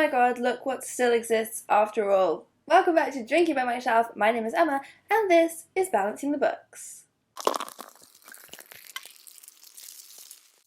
my god, look what still exists after all. Welcome back to Drinking by My Shelf. My name is Emma, and this is Balancing the Books.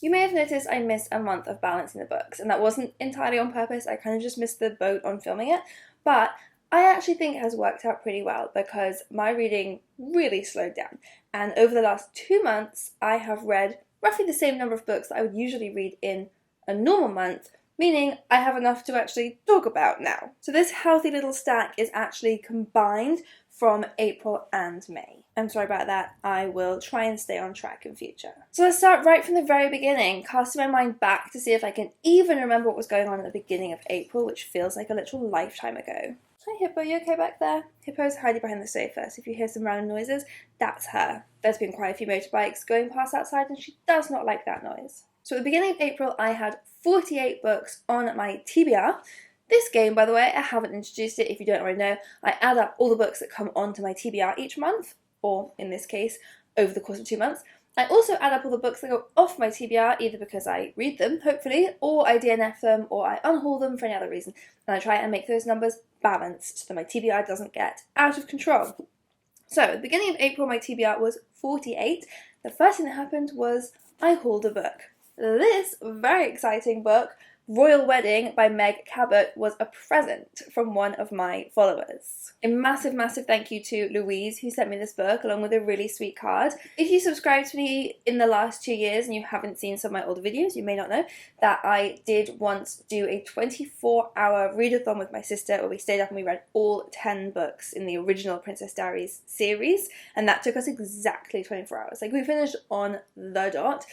You may have noticed I missed a month of Balancing the Books, and that wasn't entirely on purpose. I kind of just missed the boat on filming it, but I actually think it has worked out pretty well because my reading really slowed down, and over the last 2 months I have read roughly the same number of books that I would usually read in a normal month, meaning I have enough to actually talk about now. So this healthy little stack is actually combined from April and May. I'm sorry about that, I will try and stay on track in future. So let's start right from the very beginning, casting my mind back to see if I can even remember what was going on at the beginning of April, which feels like a literal lifetime ago. Hi Hippo, you okay back there? Hippo's hiding behind the sofa, so if you hear some random noises, that's her. There's been quite a few motorbikes going past outside and she does not like that noise. So at the beginning of April I had 48 books on my TBR. This game, by the way, I haven't introduced it if you don't already know. I add up all the books that come onto my TBR each month, or in this case, over the course of 2 months. I also add up all the books that go off my TBR, either because I read them, hopefully, or I DNF them, or I unhaul them for any other reason. And I try and make those numbers balanced so that my TBR doesn't get out of control. So, at the beginning of April, my TBR was 48. The first thing that happened was I hauled a book. This very exciting book, Royal Wedding by Meg Cabot, was a present from one of my followers. A massive, massive thank you to Louise who sent me this book along with a really sweet card. If you subscribed to me in the last 2 years and you haven't seen some of my older videos, you may not know that I did once do a 24-hour readathon with my sister where we stayed up and we read all 10 books in the original Princess Diaries series, and that took us exactly 24 hours. Like, we finished on the dot.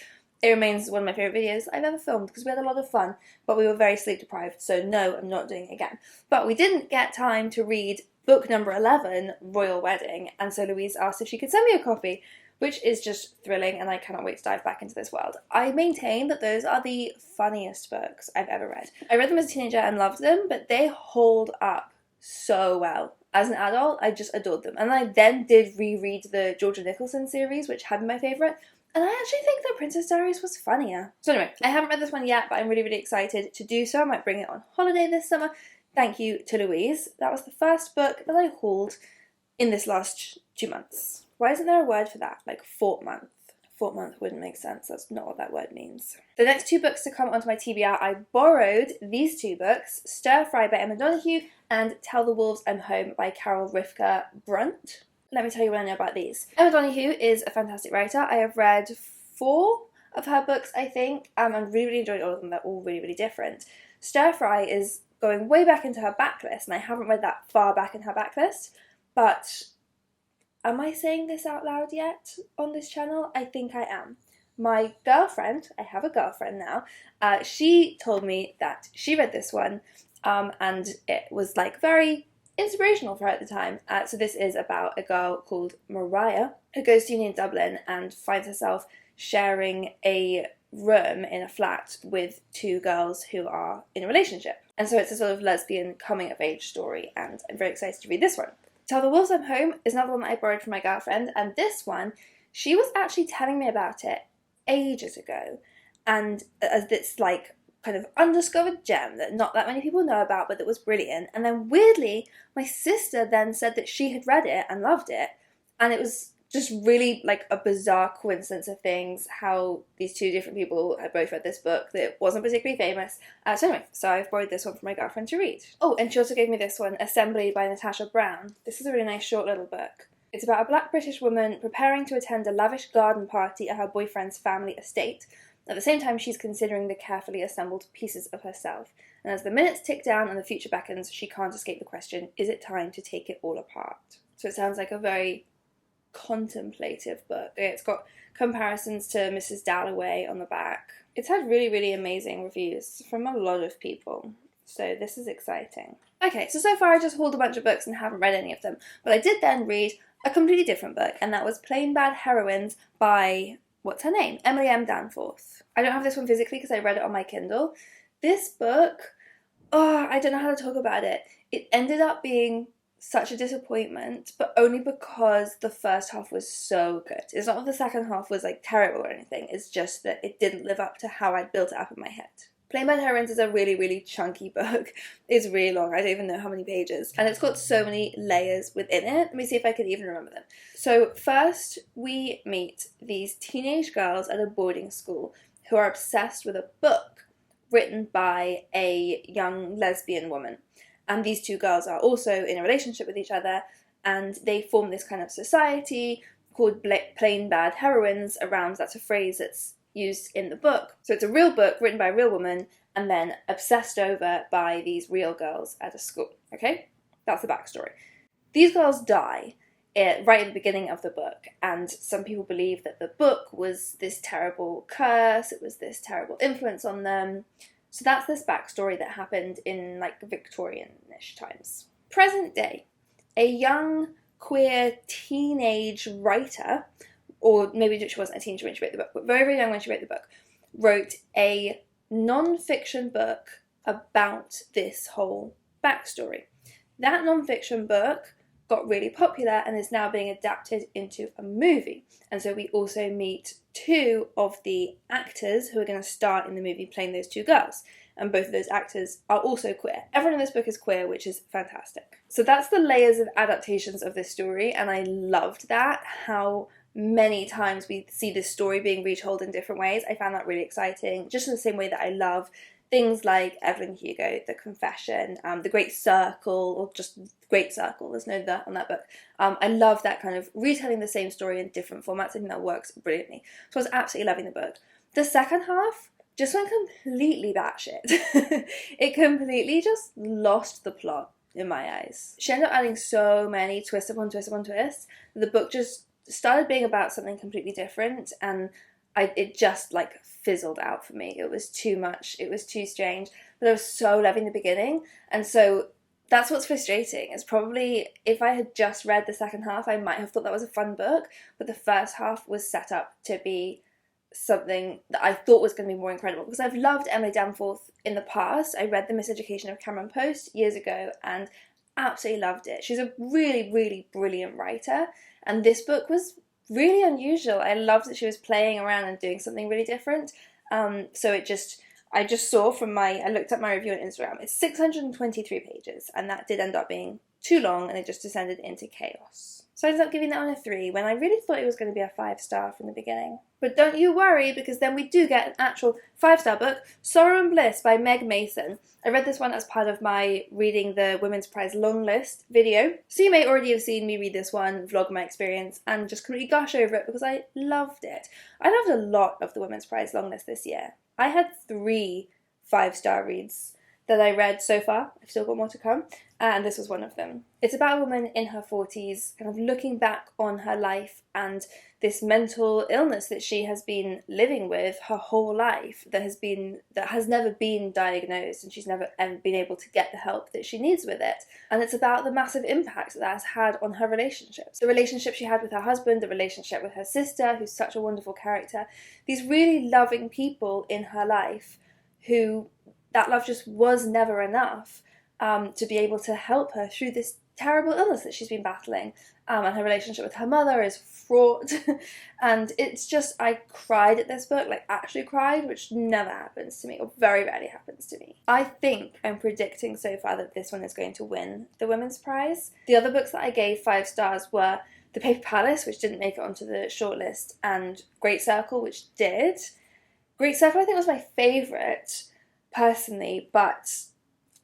It remains one of my favourite videos I've ever filmed because we had a lot of fun, but we were very sleep deprived, so no, I'm not doing it again. But we didn't get time to read book number 11, Royal Wedding, and so Louise asked if she could send me a copy, which is just thrilling, and I cannot wait to dive back into this world. I maintain that those are the funniest books I've ever read. I read them as a teenager and loved them, but they hold up so well. As an adult, I just adored them. And I then did reread the Georgia Nicholson series, which had been my favourite, and I actually think that Princess Diaries was funnier. So anyway, I haven't read this one yet, but I'm really, really excited to do so. I might bring it on holiday this summer. Thank you to Louise. That was the first book that I hauled in this last 2 months. Why isn't there a word for that? Like fortmonth. Fortmonth wouldn't make sense. That's not what that word means. The next 2 books to come onto my TBR, I borrowed these 2 books, Stir Fry by Emma Donoghue and Tell the Wolves I'm Home by Rifka Brunt. Let me tell you what I know about these. Emma Donoghue is a fantastic writer. I have read 4 of her books, I think, and really, really enjoyed all of them. They're all really, really different. Stir Fry is going way back into her backlist, and I haven't read that far back in her backlist, but am I saying this out loud yet on this channel? I think I am. My girlfriend, I have a girlfriend now, she told me that she read this one, and it was like very inspirational for her at the time. So this is about a girl called Mariah who goes to uni in Dublin and finds herself sharing a room in a flat with 2 girls who are in a relationship. And so it's a sort of lesbian coming of age story, and I'm very excited to read this one. Tell the Wolves I'm Home is another one that I borrowed from my girlfriend, and this one, she was actually telling me about it ages ago, and as this like kind of undiscovered gem that not that many people know about, but that was brilliant. And then weirdly, my sister then said that she had read it and loved it, and it was just really like a bizarre coincidence of things, how these 2 different people had both read this book that wasn't particularly famous. So anyway, so I've borrowed this one from my girlfriend to read. Oh, and she also gave me this one, Assembly by Natasha Brown. This is a really nice short little book. It's about a black British woman preparing to attend a lavish garden party at her boyfriend's family estate. At the same time, she's considering the carefully assembled pieces of herself. And as the minutes tick down and the future beckons, she can't escape the question, is it time to take it all apart? So it sounds like a very contemplative book. It's got comparisons to Mrs. Dalloway on the back. It's had really, really amazing reviews from a lot of people. So this is exciting. Okay, so far I just hauled a bunch of books and haven't read any of them. But I did then read a completely different book, and that was Plain Bad Heroines by, what's her name? Emily M. Danforth. I don't have this one physically because I read it on my Kindle. This book, I don't know how to talk about it. It ended up being such a disappointment, but only because the first half was so good. It's not that the second half was like terrible or anything, it's just that it didn't live up to how I'd built it up in my head. Plain Bad Heroines is a really, really chunky book. It's really long. I don't even know how many pages. And it's got so many layers within it. Let me see if I can even remember them. So first we meet these teenage girls at a boarding school who are obsessed with a book written by a young lesbian woman. And these two girls are also in a relationship with each other, and they form this kind of society called Plain Bad Heroines around, that's a phrase that's used in the book. So it's a real book written by a real woman and then obsessed over by these real girls at a school, okay? That's the backstory. These girls die right at the beginning of the book, and some people believe that the book was this terrible curse, it was this terrible influence on them. So that's this backstory that happened in like Victorian-ish times. Present day, a young queer teenage writer, or maybe she wasn't a teenager when she wrote the book, but very, very young when she wrote the book, wrote a non-fiction book about this whole backstory. That non-fiction book got really popular and is now being adapted into a movie. And so we also meet two of the actors who are going to star in the movie playing those two girls. And both of those actors are also queer. Everyone in this book is queer, which is fantastic. So that's the layers of adaptations of this story, and I loved that, how many times we see this story being retold in different ways. I found that really exciting, just in the same way that I love things like Evelyn Hugo, The Confession, The Great Circle, or just Great Circle, there's no "the" on that book. I love that kind of retelling the same story in different formats. I think that works brilliantly. So I was absolutely loving the book. The second half just went completely batshit. It completely just lost the plot in my eyes. She ended up adding so many twists upon twists upon twists. The book just started being about something completely different, and it just like fizzled out for me. It was too much. It was too strange. But I was so loving the beginning, and so that's what's frustrating. It's probably, if I had just read the second half, I might have thought that was a fun book, but the first half was set up to be something that I thought was going to be more incredible, because I've loved Emily Danforth in the past. I read The Miseducation of Cameron Post years ago and absolutely loved it. She's a really, really brilliant writer, and this book was really unusual. I loved that she was playing around and doing something really different. So I just saw I looked at my review on Instagram, it's 623 pages, and that did end up being too long, and it just descended into chaos. So I ended up giving that one a 3, when I really thought it was going to be a 5-star from the beginning. But don't you worry, because then we do get an actual 5-star book, Sorrow and Bliss by Meg Mason. I read this one as part of my reading the Women's Prize long list video. So you may already have seen me read this one, vlog my experience, and just completely gush over it because I loved it. I loved a lot of the Women's Prize long list this year. I had 3 5-star reads that I read so far. I've still got more to come, and this was one of them. It's about a woman in her 40s, kind of looking back on her life and this mental illness that she has been living with her whole life, that has never been diagnosed, and she's never ever been able to get the help that she needs with it. And it's about the massive impact that has had on her relationships. The relationship she had with her husband, the relationship with her sister, who's such a wonderful character. These really loving people in her life who that love just was never enough to be able to help her through this terrible illness that she's been battling. And her relationship with her mother is fraught. And it's just, I cried at this book, like actually cried, which never happens to me, or very rarely happens to me. I think I'm predicting so far that this one is going to win the Women's Prize. The other books that I gave 5 stars were The Paper Palace, which didn't make it onto the shortlist, and Great Circle, which did. Great Circle I think was my favourite, personally, but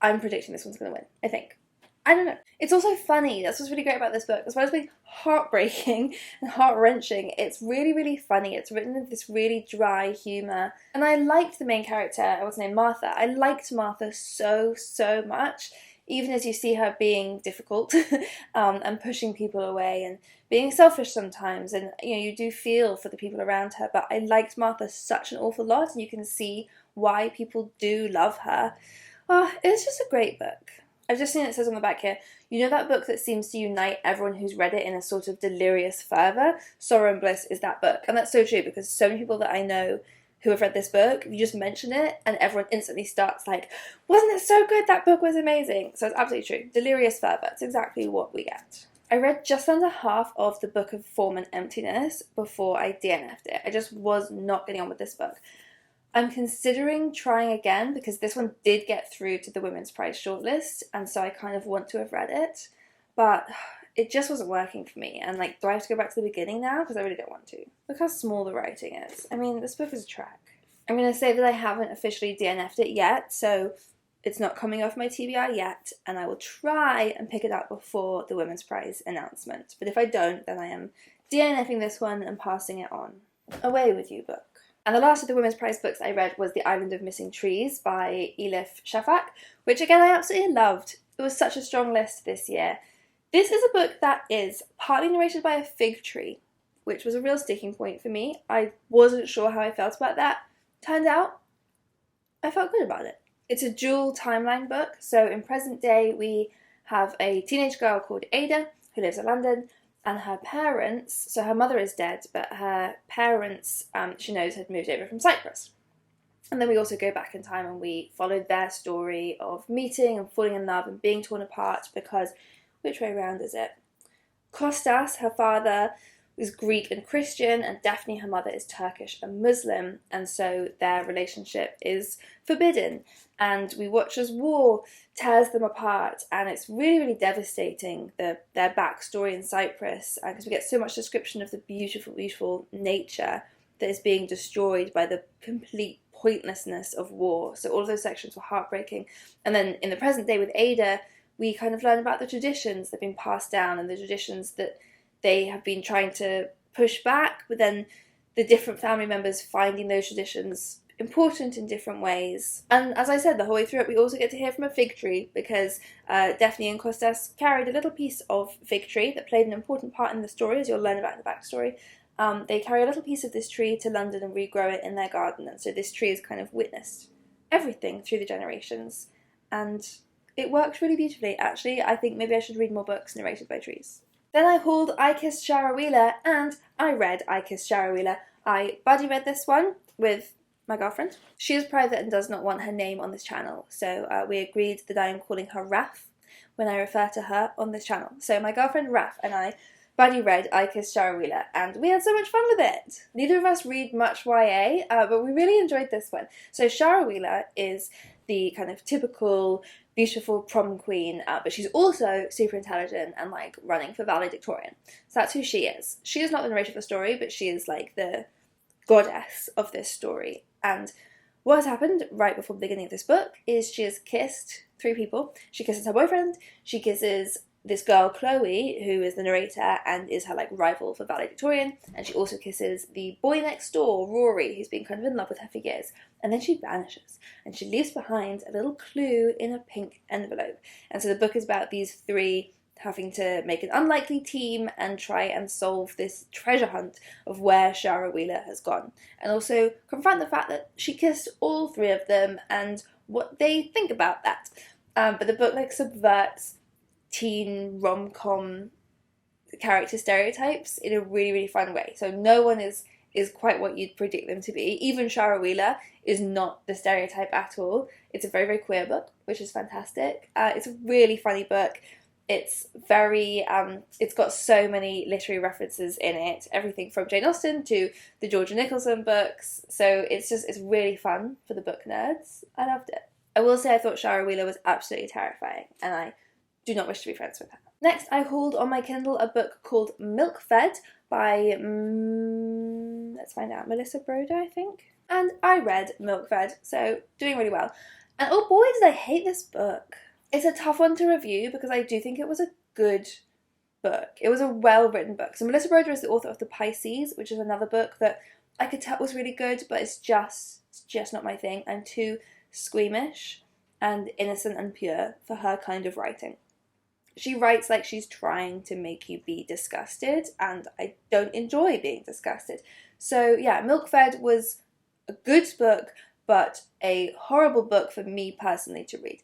I'm predicting this one's going to win, I think. I don't know. It's also funny. That's what's really great about this book. As well as being heartbreaking and heart-wrenching, it's really, really funny. It's written with this really dry humour. And I liked the main character, what's her name, Martha. I liked Martha so, so much. Even as you see her being difficult and pushing people away and being selfish sometimes. And, you do feel for the people around her. But I liked Martha such an awful lot. And you can see why people do love her. Oh, it's just a great book. I've just seen it says on the back here, you know that book that seems to unite everyone who's read it in a sort of delirious fervour? Sorrow and Bliss is that book. And that's so true, because so many people that I know who have read this book, you just mention it and everyone instantly starts like, wasn't it so good? That book was amazing. So it's absolutely true. Delirious fervour. It's exactly what we get. I read just under half of the Book of Form and Emptiness before I DNF'd it. I just was not getting on with this book. I'm considering trying again because this one did get through to the Women's Prize shortlist, and so I kind of want to have read it, but it just wasn't working for me. And like, do I have to go back to the beginning now? Because I really don't want to. Look how small the writing is. I mean, this book is a track. I'm going to say that I haven't officially DNF'd it yet, so it's not coming off my TBR yet, and I will try and pick it up before the Women's Prize announcement. But if I don't, then I am DNFing this one and passing it on. Away with you, book. And the last of the Women's Prize books I read was The Island of Missing Trees by Elif Shafak, which again I absolutely loved. It was such a strong list this year. This is a book that is partly narrated by a fig tree, which was a real sticking point for me. I wasn't sure how I felt about that. Turned out, I felt good about it. It's a dual timeline book, so in present day we have a teenage girl called Ada who lives in London, and her parents, so her mother is dead, but her parents, she knows, had moved over from Cyprus. And then we also go back in time and we followed their story of meeting and falling in love and being torn apart because, which way round is it? Kostas, her father, is Greek and Christian, and Daphne, her mother, is Turkish and Muslim, and so their relationship is forbidden. And we watch as war tears them apart, and it's really, really devastating, their backstory in Cyprus, because we get so much description of the beautiful, beautiful nature that is being destroyed by the complete pointlessness of war. So all of those sections were heartbreaking. And then in the present day with Ada, we kind of learn about the traditions that have been passed down and the traditions that they have been trying to push back, but then the different family members finding those traditions important in different ways. And as I said, the whole way through it, we also get to hear from a fig tree, because Daphne and Kostas carried a little piece of fig tree that played an important part in the story, as you'll learn about in the backstory. They carry a little piece of this tree to London and regrow it in their garden, and so this tree has kind of witnessed everything through the generations, and it works really beautifully. Actually, I think maybe I should read more books narrated by trees. Then I hauled I Kissed Shara Wheeler, and I read I Kissed Shara Wheeler. I buddy read this one with my girlfriend. She is private and does not want her name on this channel, so we agreed that I am calling her Raf when I refer to her on this channel. So my girlfriend Raf and I buddy read I Kissed Shara Wheeler, and we had so much fun with it. Neither of us read much YA, but we really enjoyed this one. So Shara Wheeler is the kind of typical beautiful prom queen, but she's also super intelligent and like running for valedictorian. So that's who she is. She is not the narrator of the story, but she is like the goddess of this story. And what has happened right before the beginning of this book is she has kissed 3 people. She kisses her boyfriend, she kisses this girl Chloe, who is the narrator and is her like rival for valedictorian, and she also kisses the boy next door, Rory, who's been kind of in love with her for years. And then she vanishes, and she leaves behind a little clue in a pink envelope. And so the book is about these 3 having to make an unlikely team and try and solve this treasure hunt of where Shara Wheeler has gone, and also confront the fact that she kissed all 3 of them and what they think about that. But the book like subverts teen rom-com character stereotypes in a really, really fun way. So no one is quite what you'd predict them to be. Even Shara Wheeler is not the stereotype at all. It's a very, very queer book, which is fantastic. It's a really funny book. It's very, it's got so many literary references in it. Everything from Jane Austen to the Georgia Nicholson books. So it's really fun for the book nerds. I loved it. I will say I thought Shara Wheeler was absolutely terrifying, and I do not wish to be friends with her. Next, I hauled on my Kindle a book called Milkfed by, let's find out, Melissa Broder, I think? And I read Milkfed, so doing really well. And oh boy, did I hate this book. It's a tough one to review because I do think it was a good book. It was a well-written book. So Melissa Broder is the author of The Pisces, which is another book that I could tell was really good, but it's just not my thing. I'm too squeamish and innocent and pure for her kind of writing. She writes like she's trying to make you be disgusted, and I don't enjoy being disgusted. So yeah, Milkfed was a good book, but a horrible book for me personally to read.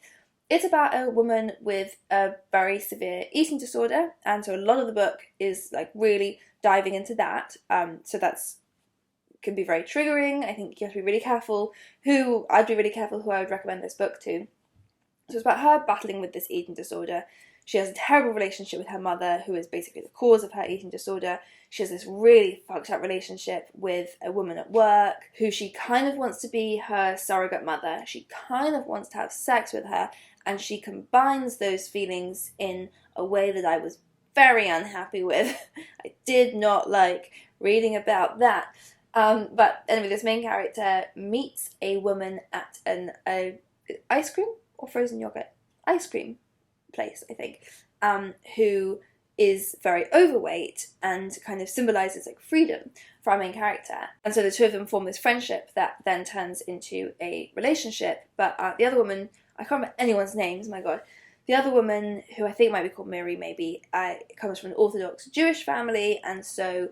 It's about a woman with a very severe eating disorder, and so a lot of the book is like really diving into that. So that's can be very triggering. I think you have to be really careful I'd be really careful who I would recommend this book to. So it's about her battling with this eating disorder. She has a terrible relationship with her mother, who is basically the cause of her eating disorder. She has this really fucked up relationship with a woman at work who she kind of wants to be her surrogate mother. She kind of wants to have sex with her, and she combines those feelings in a way that I was very unhappy with. I did not like reading about that. But anyway, this main character meets a woman at an ice cream or frozen yogurt ice cream place, I think, who is very overweight and kind of symbolizes like freedom for our main character. And so the two of them form this friendship that then turns into a relationship. But the other woman, I can't remember anyone's names, my god. The other woman, who I think might be called Miri, maybe, comes from an Orthodox Jewish family and so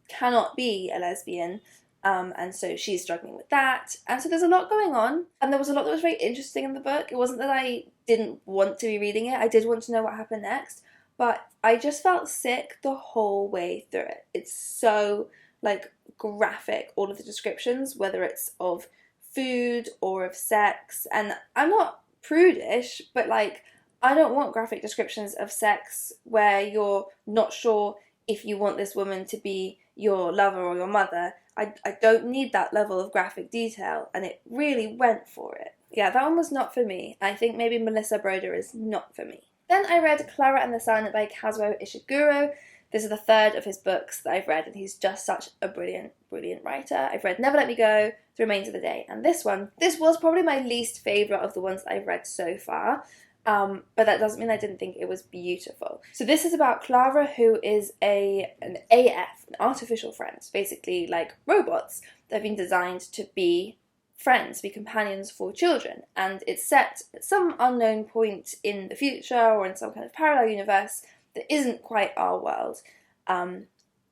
cannot be a lesbian. And so she's struggling with that. And so there's a lot going on. And there was a lot that was very interesting in the book. It wasn't that I didn't want to be reading it. I did want to know what happened next. But I just felt sick the whole way through it. It's so, like, graphic, all of the descriptions, whether it's of food or of sex. And I'm not prudish, but, like, I don't want graphic descriptions of sex where you're not sure if you want this woman to be your lover or your mother. I don't need that level of graphic detail, and it really went for it. Yeah, that one was not for me. I think maybe Melissa Broder is not for me. Then I read Clara and the Sun by Kazuo Ishiguro. This is the third of his books that I've read, and he's just such a brilliant, brilliant writer. I've read Never Let Me Go, The Remains of the Day, and this was probably my least favourite of the ones that I've read so far. But that doesn't mean I didn't think it was beautiful. So this is about Clara, who is an AF, an artificial friends, basically like robots that have been designed to be friends, be companions for children. And it's set at some unknown point in the future or in some kind of parallel universe that isn't quite our world. And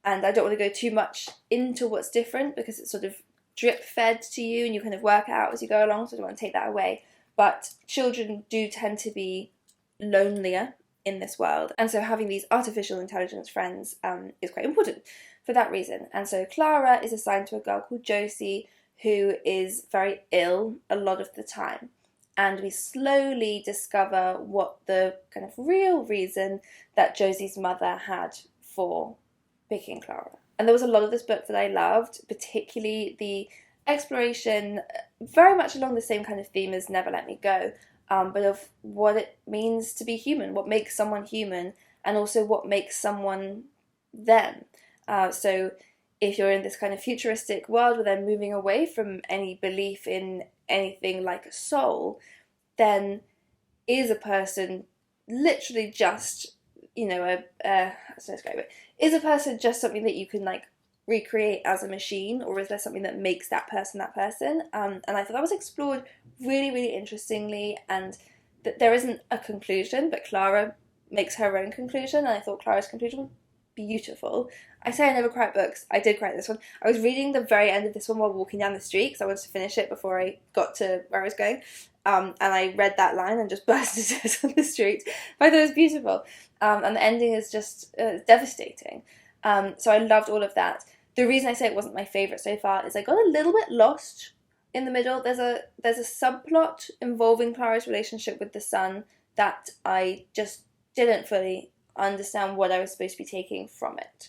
I don't want to go too much into what's different because it's sort of drip fed to you and you kind of work out as you go along, so I don't want to take that away. But children do tend to be lonelier in this world. And so having these artificial intelligence friends is quite important for that reason. And so Clara is assigned to a girl called Josie, who is very ill a lot of the time. And we slowly discover what the kind of real reason that Josie's mother had for picking Clara. And there was a lot of this book that I loved, particularly the exploration, very much along the same kind of theme as Never Let Me Go, but of what it means to be human, what makes someone human, and also what makes someone them. So if you're in this kind of futuristic world where they're moving away from any belief in anything like a soul, then is a person literally just, how to describe it? Is a person just something that you can like recreate as a machine, or is there something that makes that person that person? And I thought that was explored really, really interestingly, and that there isn't a conclusion, but Clara makes her own conclusion, and I thought Clara's conclusion was beautiful. I say I never cry at books. I did cry at this one. I was reading the very end of this one while walking down the street because I wanted to finish it before I got to where I was going. And I read that line and just burst into tears on the street. But I thought it was beautiful. And the ending is just devastating. So I loved all of that. The reason I say it wasn't my favourite so far is I got a little bit lost in the middle. There's a subplot involving Clara's relationship with the sun that I just didn't fully understand what I was supposed to be taking from it.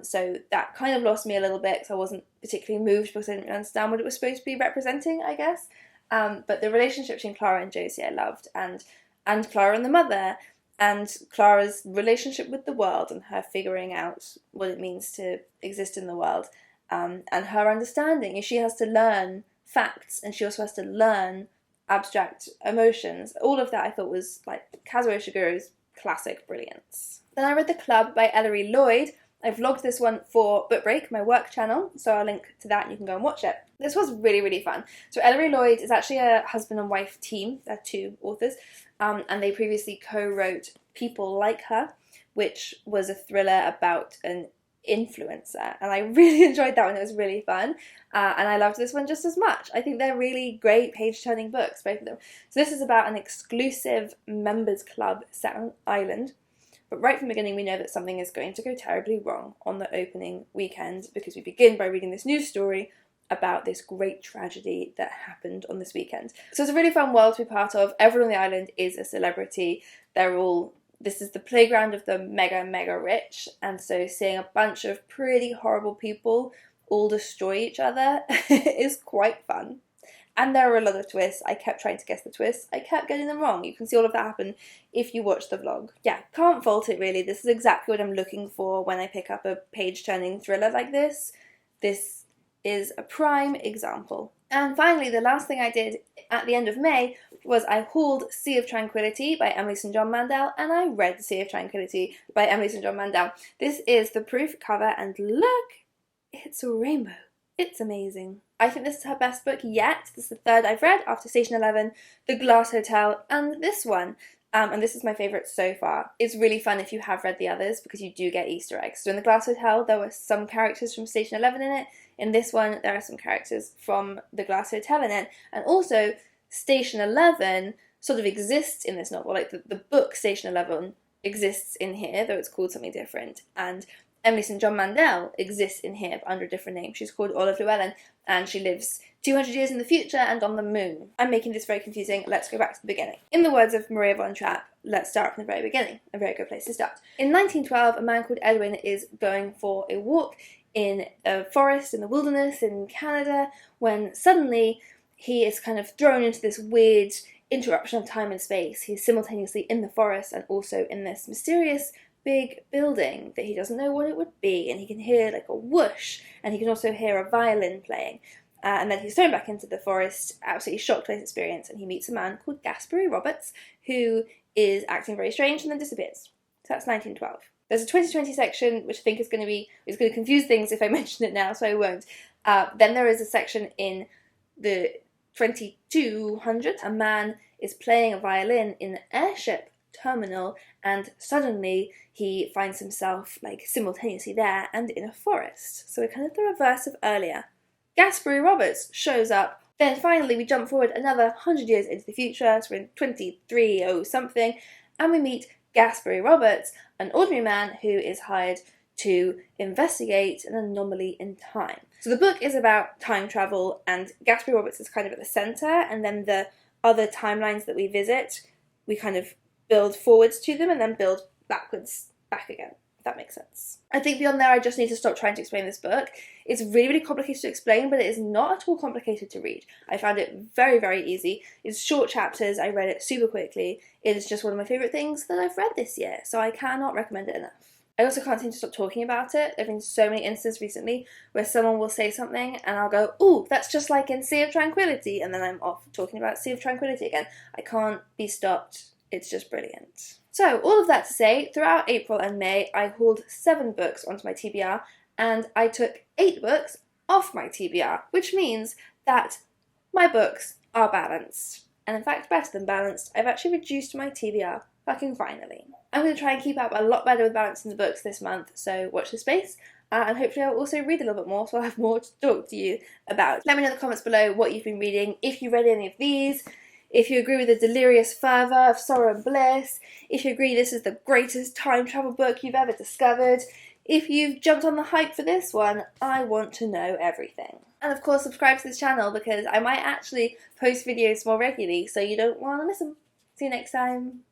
So that kind of lost me a little bit because I wasn't particularly moved because I didn't understand what it was supposed to be representing, I guess. But the relationship between Clara and Josie I loved, and Clara and the mother, and Clara's relationship with the world and her figuring out what it means to exist in the world, and her understanding. She has to learn facts and she also has to learn abstract emotions. All of that I thought was like Kazuo Ishiguro's classic brilliance. Then I read The Club by Ellery Lloyd. I vlogged this one for Book Break, my work channel, so I'll link to that and you can go and watch it. This was really, really fun. So Ellery Lloyd is actually a husband and wife team. They're two authors, and they previously co-wrote People Like Her, which was a thriller about an influencer, and I really enjoyed that one. It was really fun, and I loved this one just as much. I think they're really great page-turning books, both of them. So this is about an exclusive members club set on an island. But right from the beginning, we know that something is going to go terribly wrong on the opening weekend because we begin by reading this news story about this great tragedy that happened on this weekend. So it's a really fun world to be part of. Everyone on the island is a celebrity. This is the playground of the mega rich, and so seeing a bunch of pretty horrible people all destroy each other is quite fun. And there are a lot of twists. I kept trying to guess the twists. I kept getting them wrong. You can see all of that happen if you watch the vlog. Yeah, can't fault it really. This is exactly what I'm looking for when I pick up a page-turning thriller like this. This is a prime example. And finally, the last thing I did at the end of May was I hauled Sea of Tranquility by Emily St. John Mandel, and I read Sea of Tranquility by Emily St. John Mandel. This is the proof cover, and look, it's a rainbow. It's amazing. I think this is her best book yet. This is the third I've read after Station 11, The Glass Hotel, and this one. And this is my favourite so far. It's really fun if you have read the others because you do get Easter eggs. So in The Glass Hotel, there were some characters from Station 11 in it. In this one, there are some characters from The Glass Hotel in it. And also, Station 11 sort of exists in this novel. Like the book Station 11 exists in here, though it's called something different. And Emily St. John Mandel exists in here, but under a different name. She's called Olive Llewellyn, and she lives 200 years in the future and on the moon. I'm making this very confusing. Let's go back to the beginning. In the words of Maria von Trapp, let's start from the very beginning. A very good place to start. In 1912, a man called Edwin is going for a walk in a forest in the wilderness in Canada when suddenly he is kind of thrown into this weird interruption of time and space. He's simultaneously in the forest and also in this mysterious big building that he doesn't know what it would be, and he can hear like a whoosh, and he can also hear a violin playing. And then he's thrown back into the forest, absolutely shocked by his experience, and he meets a man called Gaspery Roberts, who is acting very strange and then disappears. So that's 1912. There's a 2020 section, which I think is going to confuse things if I mention it now, so I won't. Then there is a section in the 2200. A man is playing a violin in an airship terminal, and suddenly he finds himself like simultaneously there and in a forest. So we're kind of the reverse of earlier. Gaspery Roberts shows up. Then finally we jump forward another 100 years into the future, so we're in 2300 something, and we meet Gaspery Roberts, an ordinary man who is hired to investigate an anomaly in time. So the book is about time travel, and Gaspery Roberts is kind of at the centre, and then the other timelines that we visit, we kind of build forwards to them and then build backwards back again, if that makes sense. I think beyond there I just need to stop trying to explain this book. It's really complicated to explain, but it is not at all complicated to read. I found it very easy. It's short chapters, I read it super quickly. It is just one of my favourite things that I've read this year, so I cannot recommend it enough. I also can't seem to stop talking about it. There have been so many instances recently where someone will say something and I'll go, ooh, that's just like in Sea of Tranquility, and then I'm off talking about Sea of Tranquility again. I can't be stopped. It's just brilliant. So, all of that to say, throughout April and May, I hauled 7 books onto my TBR, and I took 8 books off my TBR, which means that my books are balanced. And in fact, better than balanced, I've actually reduced my TBR fucking finally. I'm going to try and keep up a lot better with balancing the books this month, so watch this space. And hopefully I'll also read a little bit more, so I'll have more to talk to you about. Let me know in the comments below what you've been reading, if you read any of these, if you agree with the delirious fervour of Sorrow and Bliss, if you agree this is the greatest time travel book you've ever discovered, if you've jumped on the hype for this one, I want to know everything. And of course subscribe to this channel because I might actually post videos more regularly, so you don't want to miss them. See you next time.